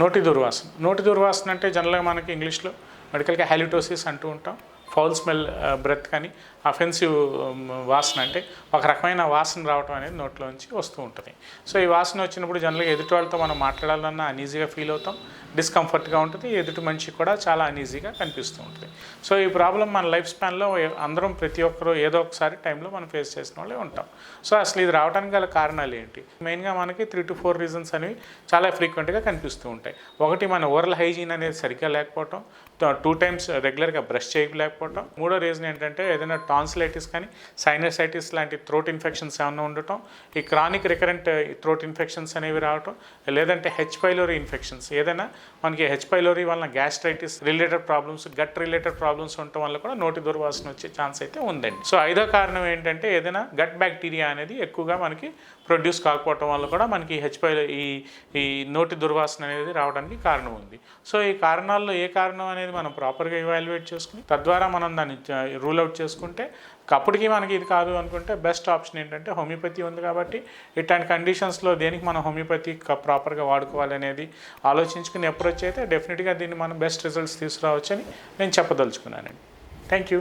నోటి దుర్వాసన అంటే జనరల్గా మనకి ఇంగ్లీష్లో మెడికల్గా హాలిటోసిస్ అంటూ ఉంటాం. ఫౌల్ స్మెల్ బ్రెత్ కానీ అఫెన్సివ్ వాసన అంటే ఒక రకమైన వాసన రావటం అనేది నోట్లోంచి వస్తూ ఉంటుంది. సో ఈ వాసన వచ్చినప్పుడు జనరల్గా ఎదుటి వాళ్ళతో మనం మాట్లాడాలన్నా అన్ఈజీగా ఫీల్ అవుతాం, డిస్కంఫర్ట్గా ఉంటుంది, ఎదుటి మనిషికి కూడా చాలా అన్ఈజీగా కనిపిస్తూ ఉంటుంది. సో ఈ ప్రాబ్లం మన లైఫ్ స్పాన్లో అందరం ప్రతి ఒక్కరూ ఏదో ఒకసారి టైంలో మనం ఫేస్ చేసిన వాళ్ళే ఉంటాం. సో అసలు ఇది రావడానికి గల కారణాలు ఏంటి? మెయిన్గా మనకి 3 to 4 రీజన్స్ అనేవి చాలా ఫ్రీక్వెంట్గా కనిపిస్తూ ఉంటాయి. ఒకటి, మన ఓరల్ హైజీన్ అనేది సరిగ్గా లేకపోవటం, 2 times రెగ్యులర్గా బ్రష్ చేయలేకపోవటం. మూడో రీజన్ ఏంటంటే ఏదైనా టాన్సిలైటిస్ కానీ సైనసైటిస్ లాంటి థ్రోట్ ఇన్ఫెక్షన్స్ ఏమైనా ఉండటం, ఈ క్రానిక్ రికరెంట్ థ్రోట్ ఇన్ఫెక్షన్స్ అనేవి రావటం, లేదంటే హెచ్ పైలోరీ ఇన్ఫెక్షన్స్, ఏదైనా మనకి హెచ్ పైలోరీ వలన gastritis related problems, gut related problems ఉండటం వల్ల కూడా నోటి దుర్వాసన వచ్చే ఛాన్స్ అయితే ఉందండి. సో ఐదో కారణం ఏంటంటే ఏదైనా గట్ బ్యాక్టీరియా అనేది ఎక్కువగా మనకి ప్రొడ్యూస్ కాకపోవటం వల్ల కూడా మనకి ఈ నోటి దుర్వాసన అనేది రావడానికి కారణం ఉంది. సో ఈ కారణాల్లో ఏ కారణం అనేది మనం ప్రాపర్గా ఇవాల్యుయేట్ చేసుకుని తద్వారా మనం దాన్ని రూల్ అవుట్ చేసుకుంటే, అప్పటికి మనకి ఇది కాదు అనుకుంటే బెస్ట్ ఆప్షన్ ఏంటంటే హోమియోపతి ఉంది. కాబట్టి ఇట్లాంటి కండిషన్స్లో దేనికి మనం హోమియోపతి ప్రాపర్గా వాడుకోవాలి అనేది ఆలోచించుకుని అప్రోచ్ అయితే డెఫినెట్గా దీన్ని మనం బెస్ట్ రిజల్ట్స్ తీసుకురావచ్చని నేను చెప్పదలుచుకున్నానండి. Thank you.